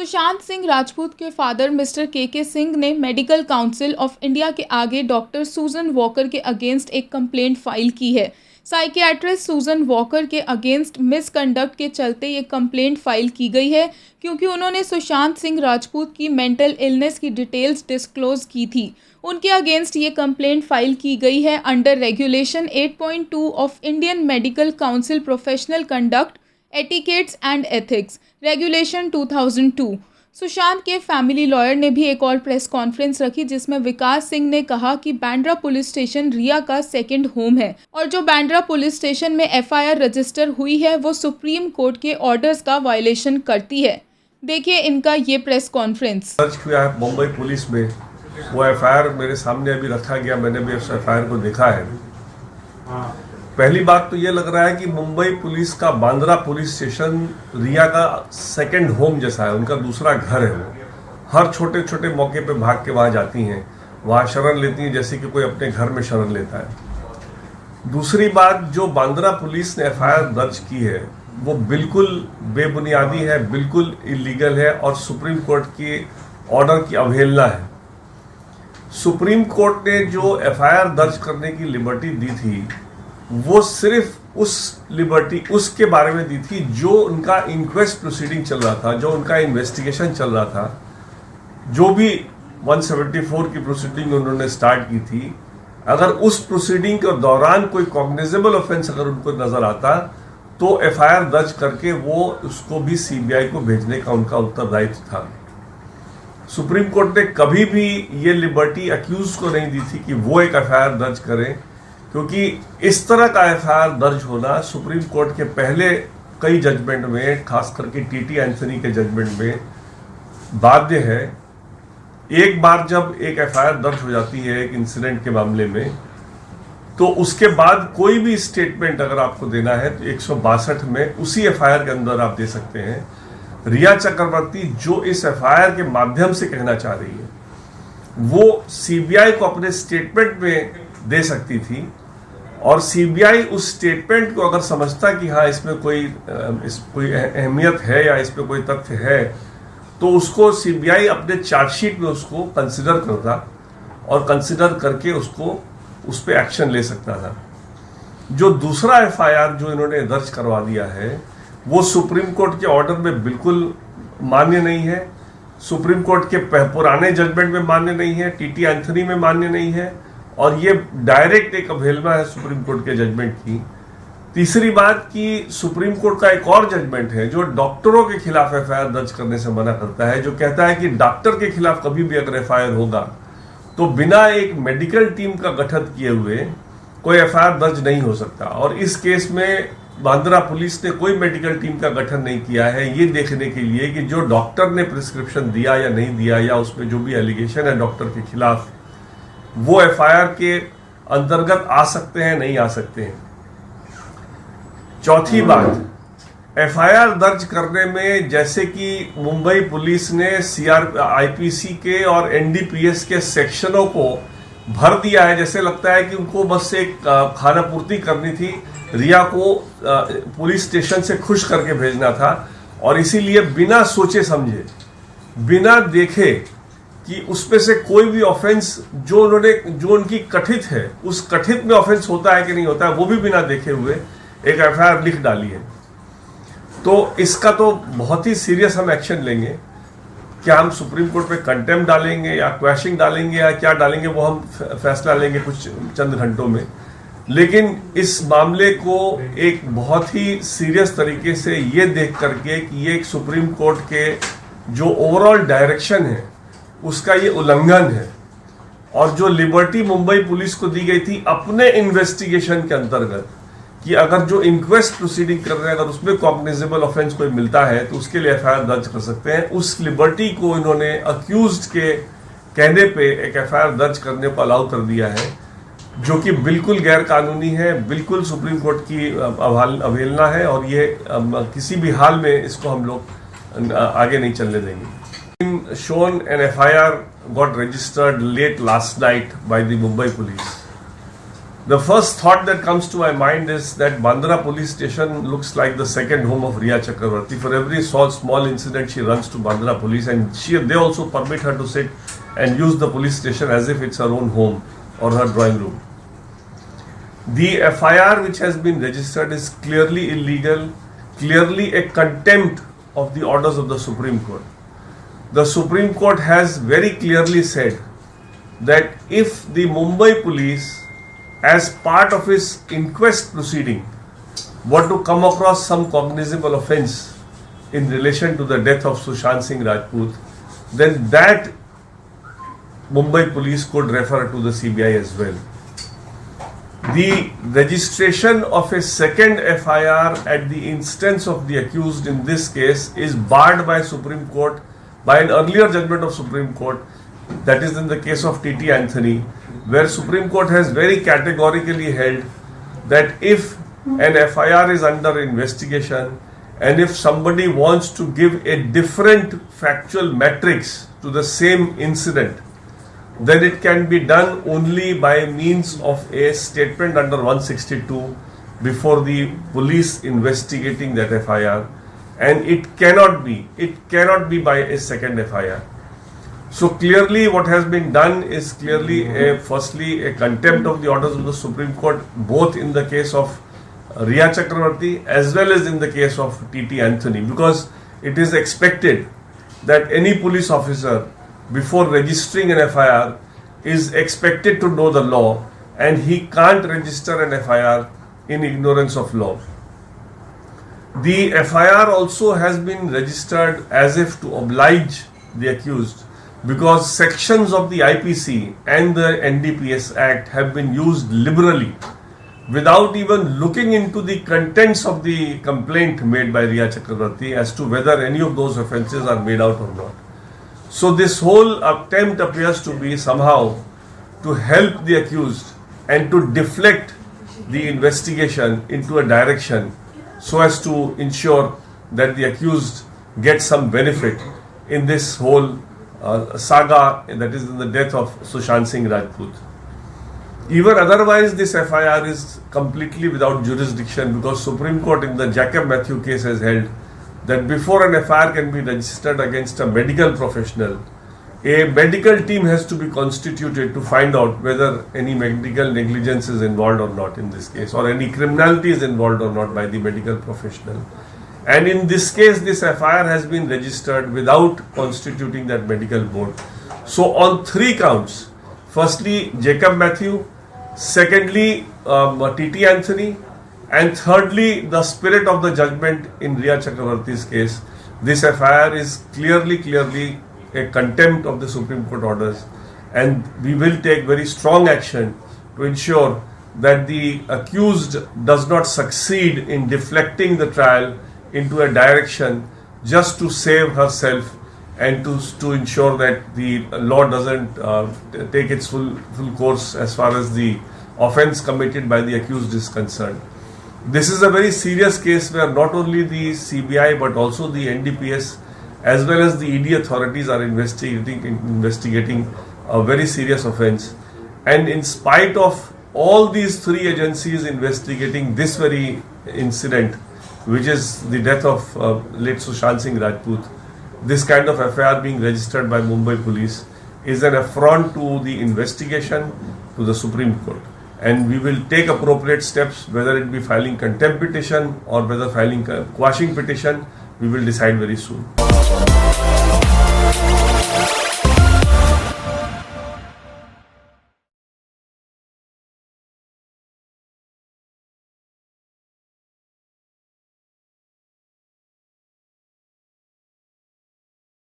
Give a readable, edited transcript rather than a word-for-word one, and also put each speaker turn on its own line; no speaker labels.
सुशांत सिंह राजपूत के father mister के सिंह ने मेडिकल काउंसिल ऑफ इंडिया के आगे डॉक्टर सूजन वॉकर के अगेंस्ट एक कंप्लेंट फाइल की है। साइकियाट्रिस्ट सूजन वॉकर के अगेंस्ट मिसकंडक्ट के चलते ये कंप्लेंट फाइल की गई है क्योंकि उन्होंने सुशांत सिंह राजपूत की मेंटल इलनेस की डिटेल्स डिस्क्लोज की थी। उनके अगेंस्ट ये कंप्लेंट फाइल की गई है under regulation 8.2 of Indian medical council professional conduct etiquettes and ethics regulation 2002। Sushant के फैमिली लॉयर ने भी एक और प्रेस कॉन्फ्रेंस रखी जिसमें विकास सिंह ने कहा कि बांद्रा पुलिस स्टेशन रिया का सेकंड होम है और जो बांद्रा पुलिस स्टेशन में एफआईआर रजिस्टर हुई है वो सुप्रीम कोर्ट के ऑर्डर्स का वायलेशन करती है। देखिए इनका ये प्रेस कॉन्फ्रेंस।
दर्ज किया है मुंबई पुलिस में, वो एफआईआर मेरे सामने अभी रखा गया, मैंने भी उस एफआईआर को देखा है। पहली बात तो ये लग रहा है कि मुंबई पुलिस का बांद्रा पुलिस स्टेशन रिया का सेकंड होम जैसा है, उनका दूसरा घर है। वो हर छोटे छोटे मौके पे भाग के वहां जाती हैं, वहां शरण लेती हैं जैसे कि कोई अपने घर में शरण लेता है। दूसरी बात, जो बांद्रा पुलिस ने एफआईआर दर्ज की है वो बिल्कुल बेबुनियादी है, बिल्कुल इलीगल है और सुप्रीम कोर्ट के ऑर्डर की अवहेलना है। सुप्रीम कोर्ट ने जो एफआईआर दर्ज करने की लिबर्टी दी थी वो सिर्फ उस लिबर्टी उसके बारे में दी थी जो उनका इंक्वेस्ट प्रोसीडिंग चल रहा था, जो उनका इन्वेस्टिगेशन चल रहा था, जो भी 174 की प्रोसीडिंग उन्होंने स्टार्ट की थी। अगर उस प्रोसीडिंग के दौरान कोई कॉग्निजेबल ऑफेंस अगर उनको नजर आता तो एफआईआर दर्ज करके वो उसको भी सीबीआई को भेजने का उनका उत्तरदायित्व था। सुप्रीम कोर्ट ने कभी भी ये लिबर्टी अक्यूज को नहीं दी थी कि वो एक एफआईआर दर्ज करें, क्योंकि इस तरह का एफआईआर दर्ज होना सुप्रीम कोर्ट के पहले कई जजमेंट में, खास करके टीटी एंथनी के जजमेंट में बाध्य है। एक बार जब एक एफआईआर दर्ज हो जाती है एक इंसिडेंट के मामले में, तो उसके बाद कोई भी स्टेटमेंट अगर आपको देना है तो 162 में उसी एफआईआर के अंदर आप दे सकते हैं। रिया चक्रवर्ती जो इस एफआईआर के माध्यम से कहना चाह रही है वो सीबीआई को अपने स्टेटमेंट में दे सकती थी और सीबीआई उस स्टेटमेंट को अगर समझता कि हाँ इसमें कोई अहमियत है या इसमें कोई तथ्य है तो उसको सीबीआई अपने चार्जशीट में उसको कंसिडर करता और कंसिडर करके उसको उस पर एक्शन ले सकता था। जो दूसरा एफआईआर जो इन्होंने दर्ज करवा दिया है वो सुप्रीम कोर्ट के ऑर्डर में बिल्कुल मान्य नहीं है, सुप्रीम कोर्ट के पुराने जजमेंट में मान्य नहीं है, टीटी एंथनी में मान्य नहीं है और ये डायरेक्ट एक अवहेलना है सुप्रीम कोर्ट के जजमेंट की। तीसरी बात कि सुप्रीम कोर्ट का एक और जजमेंट है जो डॉक्टरों के खिलाफ एफआईआर दर्ज करने से मना करता है, जो कहता है कि डॉक्टर के खिलाफ कभी भी अगर एफआईआर होगा तो बिना एक मेडिकल टीम का गठन किए हुए कोई एफआईआर दर्ज नहीं हो सकता। और इस केस में बांद्रा पुलिस ने कोई मेडिकल टीम का गठन नहीं किया है ये देखने के लिए कि जो डॉक्टर ने प्रिस्क्रिप्शन दिया या नहीं दिया या उसमें जो भी एलिगेशन है डॉक्टर के खिलाफ वो एफआईआर के अंतर्गत आ सकते हैं नहीं आ सकते हैं। चौथी बात, एफआईआर दर्ज करने में जैसे कि मुंबई पुलिस ने आईपीसी के और एनडीपीएस के सेक्शनों को भर दिया है, जैसे लगता है कि उनको बस एक खाना पूर्ति करनी थी, रिया को पुलिस स्टेशन से खुश करके भेजना था और इसीलिए बिना सोचे समझे, बिना देखे कि उसमें से कोई भी ऑफेंस जो उनकी कथित है उस कथित में ऑफेंस होता है कि नहीं होता है वो भी बिना देखे हुए एक एफआईआर लिख डाली है। तो इसका तो बहुत ही सीरियस हम एक्शन लेंगे। क्या हम सुप्रीम कोर्ट में कंटेम्प्ट डालेंगे या क्वैशिंग डालेंगे या क्या डालेंगे वो हम फैसला लेंगे कुछ चंद घंटों में, लेकिन इस मामले को एक बहुत ही सीरियस तरीके से ये देख करके कि ये एक सुप्रीम कोर्ट के जो ओवरऑल डायरेक्शन है उसका ये उल्लंघन है और जो लिबर्टी मुंबई पुलिस को दी गई थी अपने इन्वेस्टिगेशन के अंतर्गत कि अगर जो इंक्वेस्ट प्रोसीडिंग कर रहे हैं अगर उसमें कॉग्निजेबल ऑफेंस कोई मिलता है तो उसके लिए एफआईआर दर्ज कर सकते हैं, उस लिबर्टी को इन्होंने अक्यूज्ड के कहने पे एक एफआईआर दर्ज करने को अलाउ कर दिया है, जो कि बिल्कुल गैर कानूनी है, बिल्कुल सुप्रीम कोर्ट की अवहेलना है और ये किसी भी हाल में इसको हम लोग आगे नहीं चलने देंगे। Shown an FIR got registered late last night by the Mumbai police. The first thought that comes to my mind is that Bandra police station looks like the second home of Riya Chakravarti. For every small incident, she runs to Bandra police, and they also permit her to sit and use the police station as if it's her own home or her drawing room. The FIR which has been registered is clearly illegal, clearly a contempt of the orders of the Supreme Court. The Supreme Court has very clearly said that if the Mumbai police, as part of its inquest proceeding, were to come across some cognizable offence in relation to the death of Sushant Singh Rajput, then that Mumbai police could refer to the CBI as well. The registration of a second FIR at the instance of the accused in this case is barred by Supreme Court, by an earlier judgment of Supreme Court, that is in the case of T.T. Anthony, where Supreme Court has very categorically held that if an FIR is under investigation and if somebody wants to give a different factual matrix to the same incident, then it can be done only by means of a statement under 162 before the police investigating that FIR, and it cannot be by a second FIR. So clearly what has been done is clearly firstly a contempt of the orders of the Supreme Court, both in the case of Riya Chakravarti as well as in the case of T.T. Anthony, because it is expected that any police officer before registering an FIR is expected to know the law, and he can't register an FIR in ignorance of law. The FIR also has been registered as if to oblige the accused, because sections of the IPC and the NDPS Act have been used liberally without even looking into the contents of the complaint made by Riya Chakravarti as to whether any of those offences are made out or not. So this whole attempt appears to be somehow to help the accused and to deflect the investigation into a direction so as to ensure that the accused gets some benefit in this whole saga, that is in the death of Sushant Singh Rajput. Even otherwise, this FIR is completely without jurisdiction, because Supreme Court in the Jacob Matthew case has held that before an FIR can be registered against a medical professional, a medical team has to be constituted to find out whether any medical negligence is involved or not in this case, or any criminality is involved or not by the medical professional. And in this case, this FIR has been registered without constituting that medical board. So on three counts, firstly Jacob Matthew, secondly T.T. Anthony, and thirdly the spirit of the judgment in Riya Chakravarti's case, this FIR is clearly a contempt of the Supreme Court orders, and we will take very strong action to ensure that the accused does not succeed in deflecting the trial into a direction just to save herself and to ensure that the law doesn't take its full course as far as the offence committed by the accused is concerned. This is a very serious case where not only the CBI but also the NDPS as well as the ED authorities are investigating a very serious offence. And in spite of all these three agencies investigating this very incident, which is the death of late Sushant Singh Rajput, this kind of FIR being registered by Mumbai police is an affront to the investigation, to the Supreme Court. And we will take appropriate steps, whether it be filing contempt petition or whether filing quashing petition, we will decide very soon.